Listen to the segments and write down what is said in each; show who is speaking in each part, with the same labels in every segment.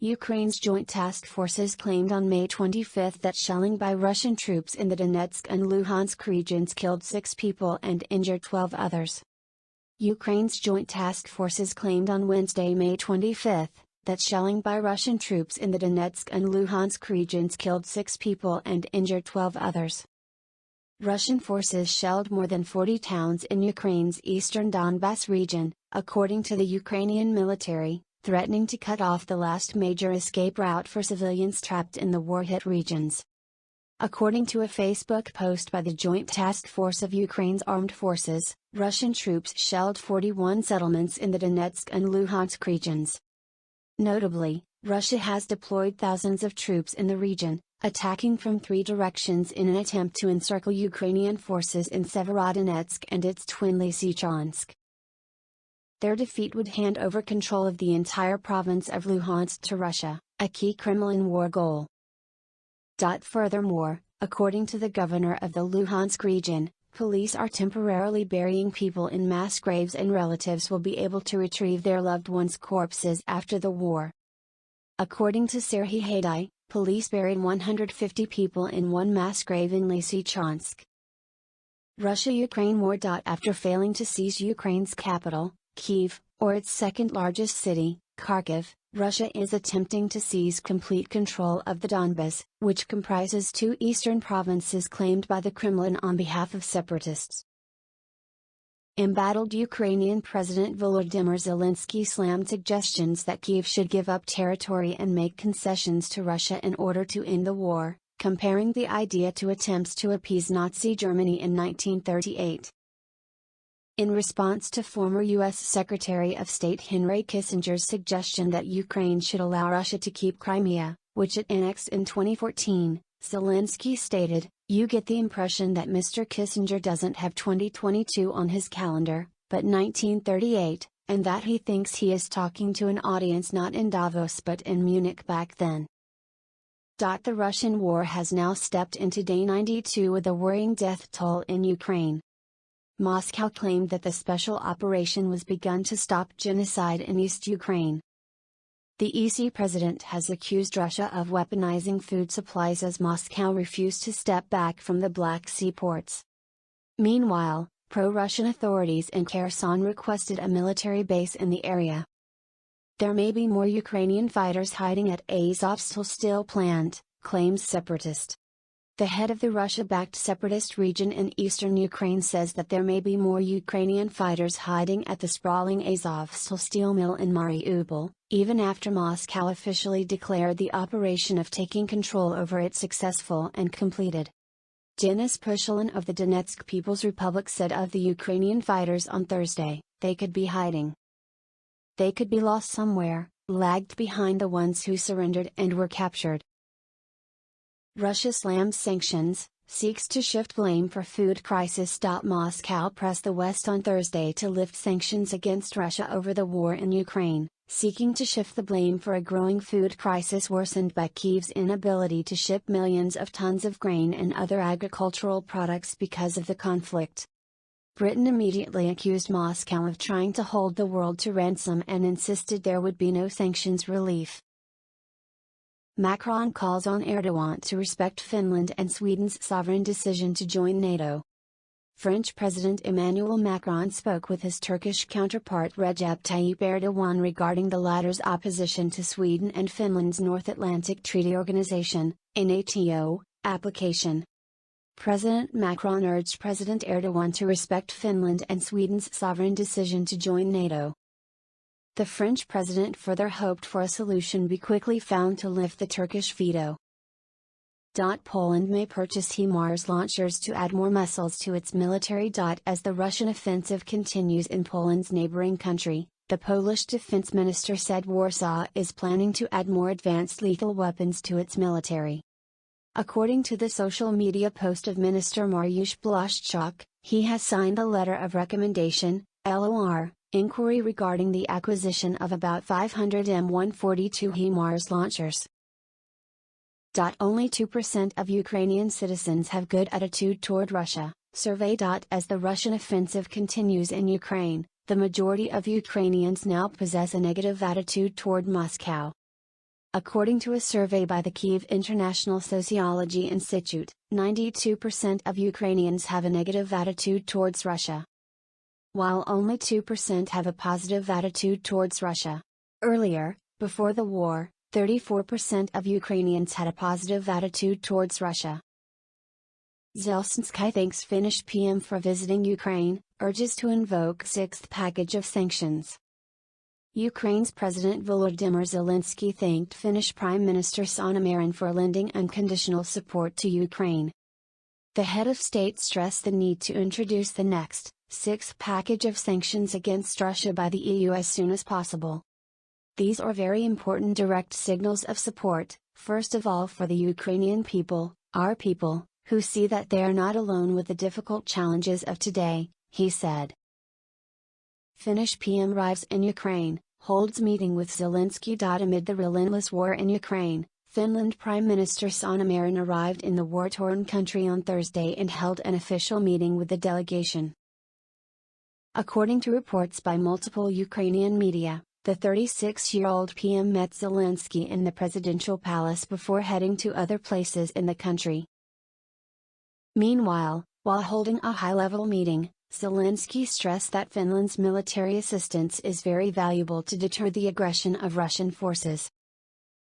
Speaker 1: Ukraine's joint task forces claimed on May 25 that shelling by Russian troops in the Donetsk and Luhansk regions killed 6 people and injured 12 others. Ukraine's joint task forces claimed on Wednesday, May 25, that shelling by Russian troops in the Donetsk and Luhansk regions killed 6 people and injured 12 others. Russian forces shelled more than 40 towns in Ukraine's eastern Donbass region, according to the Ukrainian military, threatening to cut off the last major escape route for civilians trapped in the war-hit regions. According to a Facebook post by the Joint Task Force of Ukraine's Armed Forces, Russian troops shelled 41 settlements in the Donetsk and Luhansk regions. Notably, Russia has deployed thousands of troops in the region, attacking from 3 directions in an attempt to encircle Ukrainian forces in Severodonetsk and its twin Lysychansk. Their defeat would hand over control of the entire province of Luhansk to Russia, a key Kremlin war goal. Furthermore, according to the governor of the Luhansk region, police are temporarily burying people in mass graves and relatives will be able to retrieve their loved ones' corpses after the war. According to Serhiy Haidai, police buried 150 people in one mass grave in Lysychansk. Russia-Ukraine war. After failing to seize Ukraine's capital, Kyiv, or its second-largest city, Kharkiv, Russia is attempting to seize complete control of the Donbass, which comprises 2 eastern provinces claimed by the Kremlin on behalf of separatists. Embattled Ukrainian President Volodymyr Zelensky slammed suggestions that Kyiv should give up territory and make concessions to Russia in order to end the war, comparing the idea to attempts to appease Nazi Germany in 1938. In response to former U.S. Secretary of State Henry Kissinger's suggestion that Ukraine should allow Russia to keep Crimea, which it annexed in 2014, Zelensky stated, "You get the impression that Mr. Kissinger doesn't have 2022 on his calendar, but 1938, and that he thinks he is talking to an audience not in Davos but in Munich back then." The Russian war has now stepped into day 92 with a worrying death toll in Ukraine. Moscow claimed that the special operation was begun to stop genocide in East Ukraine. The EC president has accused Russia of weaponizing food supplies as Moscow refused to step back from the Black Sea ports. Meanwhile, pro-Russian authorities in Kherson requested a military base in the area. There may be more Ukrainian fighters hiding at Azovstal steel plant, claims separatist. The head of the Russia-backed separatist region in eastern Ukraine says that there may be more Ukrainian fighters hiding at the sprawling Azovstal steel mill in Mariupol, even after Moscow officially declared the operation of taking control over it successful and completed. Denis Pushilin of the Donetsk People's Republic said of the Ukrainian fighters on Thursday, "They could be hiding. They could be lost somewhere, lagged behind the ones who surrendered and were captured." Russia slams sanctions, seeks to shift blame for food crisis. Moscow pressed the West on Thursday to lift sanctions against Russia over the war in Ukraine, seeking to shift the blame for a growing food crisis worsened by Kyiv's inability to ship millions of tons of grain and other agricultural products because of the conflict. Britain immediately accused Moscow of trying to hold the world to ransom and insisted there would be no sanctions relief. Macron calls on Erdogan to respect Finland and Sweden's sovereign decision to join NATO. French President Emmanuel Macron spoke with his Turkish counterpart Recep Tayyip Erdogan regarding the latter's opposition to Sweden and Finland's North Atlantic Treaty Organization, NATO, application. President Macron urged President Erdogan to respect Finland and Sweden's sovereign decision to join NATO. The French president further hoped for a solution be quickly found to lift the Turkish veto. Poland may purchase HIMARS launchers to add more muscles to its military. As the Russian offensive continues in Poland's neighboring country, the Polish defense minister said Warsaw is planning to add more advanced lethal weapons to its military. According to the social media post of Minister Mariusz Błaszczak, he has signed a letter of recommendation, LOR, inquiry regarding the acquisition of about 500 M142 HIMARS launchers. Only 2% of Ukrainian citizens have good attitude toward Russia, survey. As the Russian offensive continues in Ukraine, the majority of Ukrainians now possess a negative attitude toward Moscow. According to a survey by the Kyiv International Sociology Institute, 92% of Ukrainians have a negative attitude towards Russia, while only 2% have a positive attitude towards Russia. Earlier, before the war, 34% of Ukrainians had a positive attitude towards Russia. Zelensky thanks Finnish PM for visiting Ukraine, urges to invoke sixth package of sanctions. Ukraine's President Volodymyr Zelensky thanked Finnish Prime Minister Sanna Marin for lending unconditional support to Ukraine. The head of state stressed the need to introduce the next, sixth package of sanctions against Russia by the EU as soon as possible. These are very important direct signals of support, first of all for the Ukrainian people, our people, who see that they are not alone with the difficult challenges of today, he said. Finnish PM arrives in Ukraine, holds meeting with Zelensky. Amid the relentless war in Ukraine, Finland Prime Minister Sanna Marin arrived in the war-torn country on Thursday and held an official meeting with the delegation. According to reports by multiple Ukrainian media, the 36-year-old PM met Zelensky in the presidential palace before heading to other places in the country. Meanwhile, while holding a high-level meeting, Zelensky stressed that Finland's military assistance is very valuable to deter the aggression of Russian forces.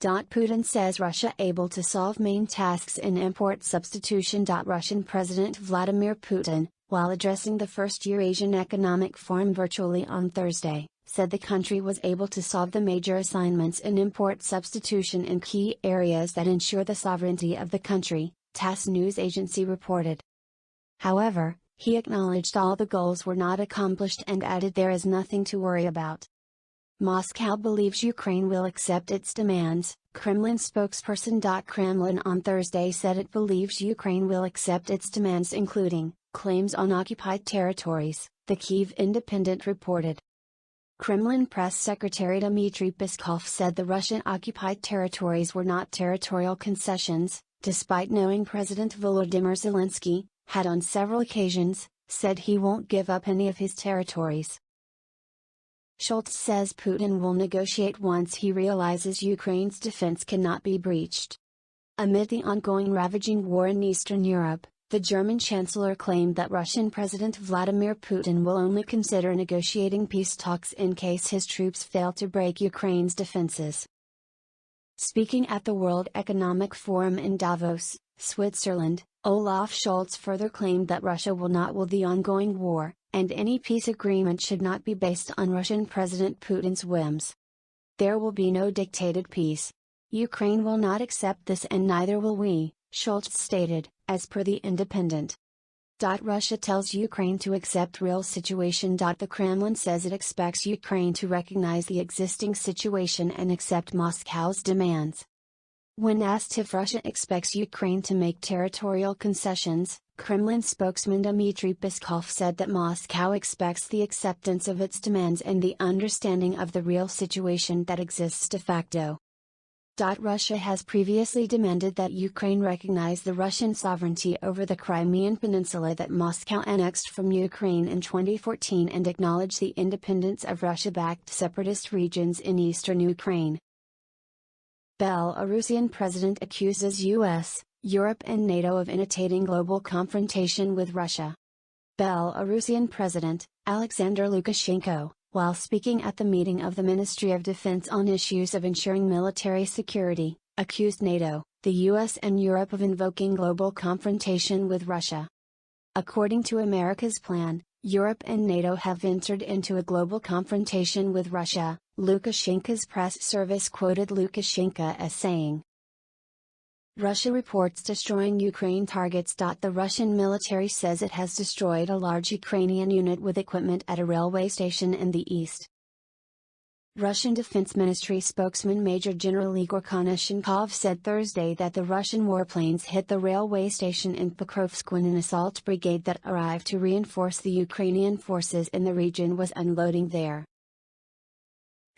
Speaker 1: Putin says Russia able to solve main tasks in import substitution. Russian President Vladimir Putin, while addressing the first Eurasian Economic Forum virtually on Thursday, said the country was able to solve the major assignments in import substitution in key areas that ensure the sovereignty of the country, TASS news agency reported. However, he acknowledged all the goals were not accomplished and added there is nothing to worry about. Moscow believes Ukraine will accept its demands, Kremlin spokesperson. Kremlin on Thursday said it believes Ukraine will accept its demands, including claims on occupied territories, the Kyiv Independent reported. Kremlin press secretary Dmitry Peskov said the Russian-occupied territories were not territorial concessions, despite knowing President Volodymyr Zelensky had on several occasions said he won't give up any of his territories. Scholz says Putin will negotiate once he realizes Ukraine's defense cannot be breached. Amid the ongoing ravaging war in Eastern Europe, the German Chancellor claimed that Russian President Vladimir Putin will only consider negotiating peace talks in case his troops fail to break Ukraine's defenses. Speaking at the World Economic Forum in Davos, Switzerland, Olaf Scholz further claimed that Russia will not will the ongoing war, and any peace agreement should not be based on Russian President Putin's whims. There will be no dictated peace. Ukraine will not accept this and neither will we, Scholz stated, as per the Independent. Russia tells Ukraine to accept real situation. The Kremlin says it expects Ukraine to recognize the existing situation and accept Moscow's demands. When asked if Russia expects Ukraine to make territorial concessions, Kremlin spokesman Dmitry Peskov said that Moscow expects the acceptance of its demands and the understanding of the real situation that exists de facto. Russia has previously demanded that Ukraine recognize the Russian sovereignty over the Crimean Peninsula that Moscow annexed from Ukraine in 2014 and acknowledge the independence of Russia-backed separatist regions in eastern Ukraine. Belarusian president accuses US, Europe and NATO of initiating global confrontation with Russia. Belarusian President, Alexander Lukashenko, while speaking at the meeting of the Ministry of Defense on issues of ensuring military security, accused NATO, the US and Europe of invoking global confrontation with Russia. According to America's plan, Europe and NATO have entered into a global confrontation with Russia, Lukashenko's press service quoted Lukashenko as saying. Russia reports destroying Ukraine targets. The Russian military says it has destroyed a large Ukrainian unit with equipment at a railway station in the east. Russian Defense Ministry spokesman Major General Igor Konashenkov said Thursday that the Russian warplanes hit the railway station in Pokrovsk when an assault brigade that arrived to reinforce the Ukrainian forces in the region was unloading there.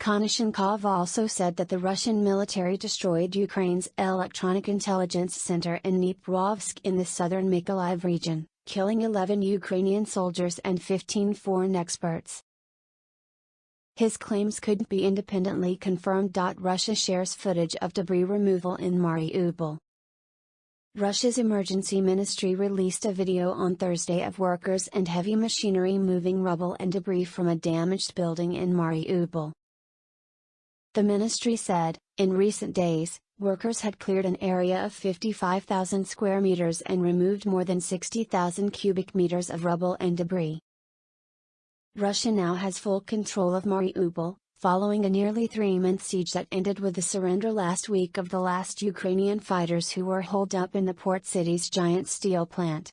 Speaker 1: Konashenkov also said that the Russian military destroyed Ukraine's electronic intelligence center in Dniprovsk in the southern Mykolaiv region, killing 11 Ukrainian soldiers and 15 foreign experts. His claims couldn't be independently confirmed. Russia shares footage of debris removal in Mariupol. Russia's emergency ministry released a video on Thursday of workers and heavy machinery moving rubble and debris from a damaged building in Mariupol. The ministry said, in recent days, workers had cleared an area of 55,000 square meters and removed more than 60,000 cubic meters of rubble and debris. Russia now has full control of Mariupol, following a nearly 3-month siege that ended with the surrender last week of the last Ukrainian fighters who were holed up in the port city's giant steel plant.